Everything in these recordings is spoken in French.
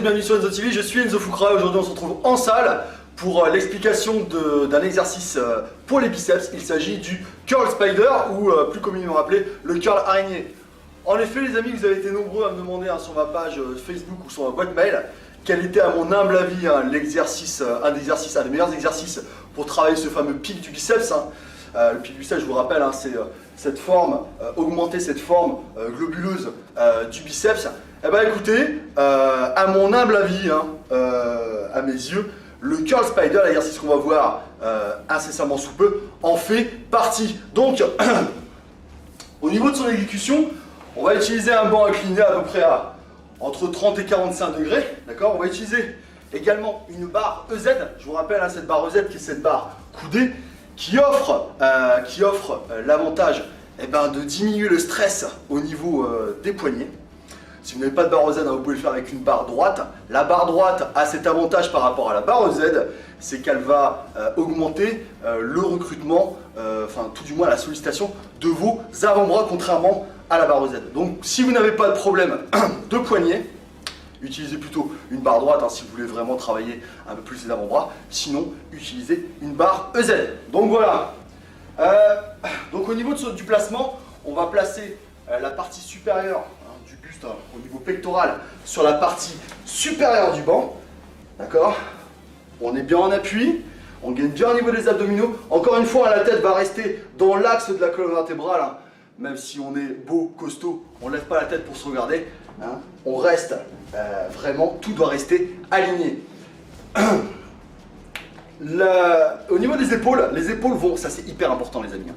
bienvenue sur Enzo TV, je suis Enzo Fukra et aujourd'hui on se retrouve en salle pour l'explication d'un exercice pour les biceps. Il s'agit du curl spider ou plus communément appelé le curl araignée. En effet les amis, vous avez été nombreux à me demander sur ma page Facebook ou sur ma boîte mail quel était à mon humble avis l'exercice, un des meilleurs exercices pour travailler ce fameux pic du biceps. Le pic du biceps, je vous rappelle, c'est cette forme, augmenter cette forme globuleuse du biceps. Eh bien écoutez, à mon humble avis, à mes yeux, le curl spider, l'exercice qu'on va voir incessamment sous peu, en fait partie. Donc, au niveau de son exécution, on va utiliser un banc incliné à peu près à entre 30 et 45 degrés. D'accord. On va utiliser également une barre EZ. Je vous rappelle, cette barre EZ qui est cette barre coudée qui offre l'avantage de diminuer le stress au niveau des poignets. Si vous n'avez pas de barre EZ, vous pouvez le faire avec une barre droite. La barre droite a cet avantage par rapport à la barre EZ, c'est qu'elle va augmenter le recrutement, tout du moins la sollicitation de vos avant-bras, contrairement à la barre EZ. Donc si vous n'avez pas de problème de poignet, utilisez plutôt une barre droite si vous voulez vraiment travailler un peu plus les avant-bras. Sinon, utilisez une barre EZ. Donc voilà. Donc au niveau du placement, on va placer la partie supérieure du buste au niveau pectoral sur la partie supérieure du banc. D'accord. On est bien en appui. On gagne bien au niveau des abdominaux. Encore une fois, la tête va rester dans l'axe de la colonne vertébrale. Même si on est beau, costaud, on ne lève pas la tête pour se regarder. On reste vraiment, tout doit rester aligné. Au niveau des épaules, les épaules vont, ça c'est hyper important les amis.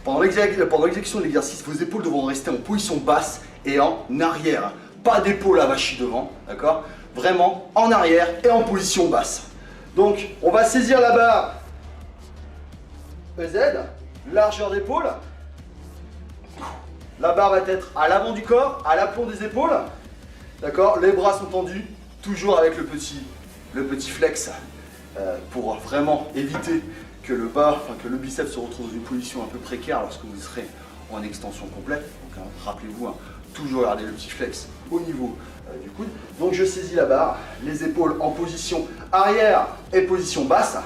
Pendant l'exécution de l'exercice, vos épaules devront rester en position basse et en arrière. Pas d'épaule avachie devant, d'accord? Vraiment en arrière et en position basse. Donc on va saisir la barre EZ, largeur d'épaule. La barre va être à l'avant du corps, à l'aplomb des épaules. D'accord. Les bras sont tendus, toujours avec le petit flex pour vraiment éviter que le biceps se retrouve dans une position un peu précaire lorsque vous serez en extension complète. Donc rappelez-vous, toujours garder le petit flex au niveau du coude. Donc je saisis la barre, les épaules en position arrière et position basse.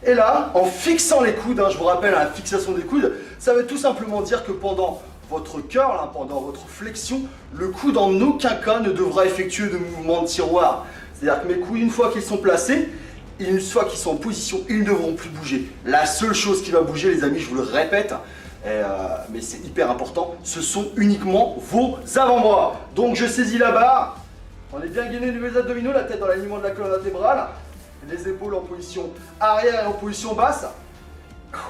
Et là, en fixant les coudes, je vous rappelle, la fixation des coudes, ça veut tout simplement dire que pendant votre curl, pendant votre flexion, le coude en aucun cas ne devra effectuer de mouvement de tiroir. C'est-à-dire que mes coudes, une fois qu'ils sont placés, une fois qu'ils sont en position, ils ne devront plus bouger. La seule chose qui va bouger, les amis, je vous le répète, mais c'est hyper important, ce sont uniquement vos avant-bras. Donc je saisis la barre, on est bien gainé les abdominaux, la tête dans l'alignement de la colonne vertébrale, les épaules en position arrière et en position basse,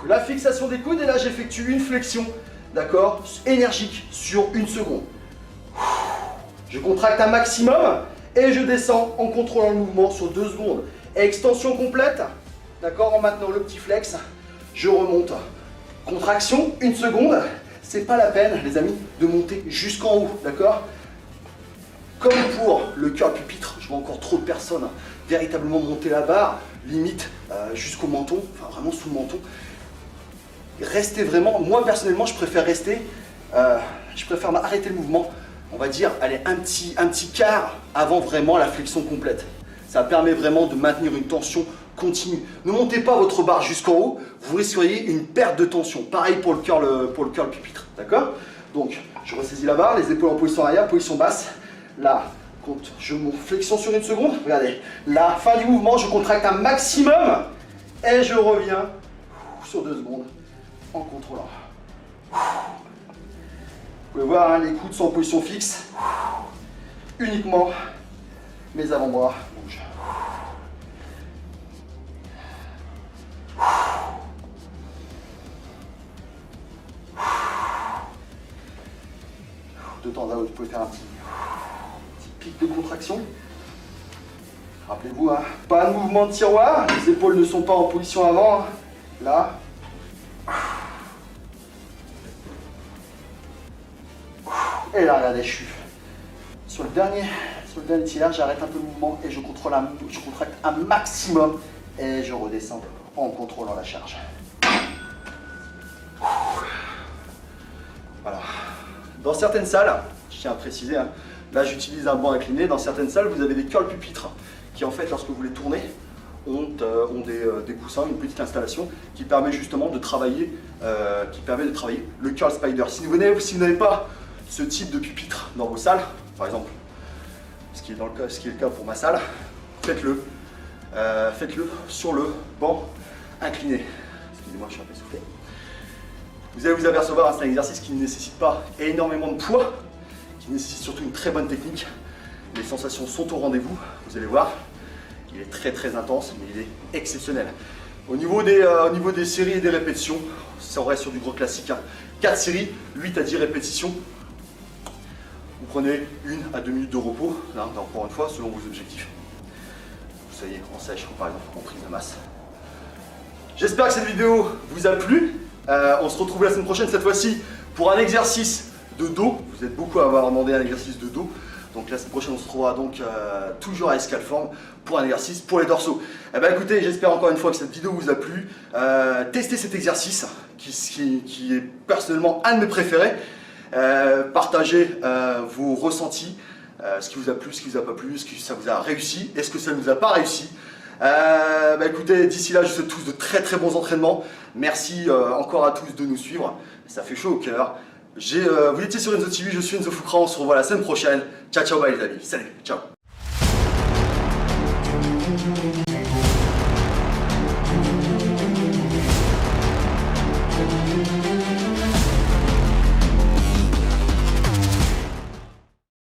la fixation des coudes, et là j'effectue une flexion. D'accord, énergique sur 1 seconde. Je contracte un maximum et je descends en contrôlant le mouvement sur 2 secondes. Extension complète, d'accord, en maintenant le petit flex. Je remonte. Contraction, 1 seconde. C'est pas la peine, les amis, de monter jusqu'en haut, d'accord. Comme pour le curl pupitre, je vois encore trop de personnes véritablement monter la barre, limite jusqu'au menton, vraiment sous le menton. Restez vraiment, moi personnellement je préfère rester, je préfère arrêter le mouvement, on va dire, allez, un petit quart avant vraiment la flexion complète. Ça permet vraiment de maintenir une tension continue. Ne montez pas votre barre jusqu'en haut, vous risqueriez une perte de tension. Pareil pour le curl pupitre, d'accord? Donc je ressaisis la barre, les épaules en position arrière, position basse. Là, quand je monte, flexion sur 1 seconde, regardez, la fin du mouvement, je contracte un maximum et je reviens sur 2 secondes. En contrôlant. Vous pouvez voir, les coudes sont en position fixe. Uniquement mes avant-bras bougent. De temps à autre, vous pouvez faire un petit pic de contraction. Rappelez-vous, pas de mouvement de tiroir, les épaules ne sont pas en position avant. Là. Et là, regardez, je suis sur le dernier tiers, j'arrête un peu le mouvement et je contracte un maximum et je redescends en contrôlant la charge. Voilà. Dans certaines salles, je tiens à préciser, Là, j'utilise un banc incliné. Dans certaines salles, vous avez des curls pupitres qui, en fait, lorsque vous les tournez, ont des coussins, une petite installation qui permet justement de travailler, le curl spider. Si vous n'avez pas ce type de pupitre dans vos salles, par exemple, ce qui est le cas pour ma salle, faites-le sur le banc incliné. Excusez-moi, je suis un peu essoufflé. Vous allez vous apercevoir, c'est un exercice qui ne nécessite pas énormément de poids, qui nécessite surtout une très bonne technique. Les sensations sont au rendez-vous, vous allez voir. Il est très très intense, mais il est exceptionnel. Au niveau des séries et des répétitions, ça reste sur du gros classique. 4 séries, 8 à 10 répétitions. Vous prenez 1 à 2 minutes de repos, là, encore une fois, selon vos objectifs. Vous soyez en sèche ou par exemple en prise de masse. J'espère que cette vidéo vous a plu. On se retrouve la semaine prochaine, cette fois-ci, pour un exercice de dos. Vous êtes beaucoup à avoir demandé un exercice de dos. Donc la semaine prochaine, on se retrouvera donc toujours à Escalform pour un exercice pour les dorsaux. Eh ben, écoutez, j'espère encore une fois que cette vidéo vous a plu. Testez cet exercice qui est personnellement un de mes préférés. Partagez vos ressentis, ce qui vous a plu, ce qui vous a pas plu, est-ce que ça vous a réussi, est-ce que ça ne vous a pas réussi. Écoutez, d'ici là, je vous souhaite tous de très très bons entraînements. Merci encore à tous de nous suivre, ça fait chaud au cœur. Vous étiez sur Enzo TV, je suis Enzo Foucra, on se revoit la semaine prochaine. Ciao ciao, bye les amis, salut, ciao.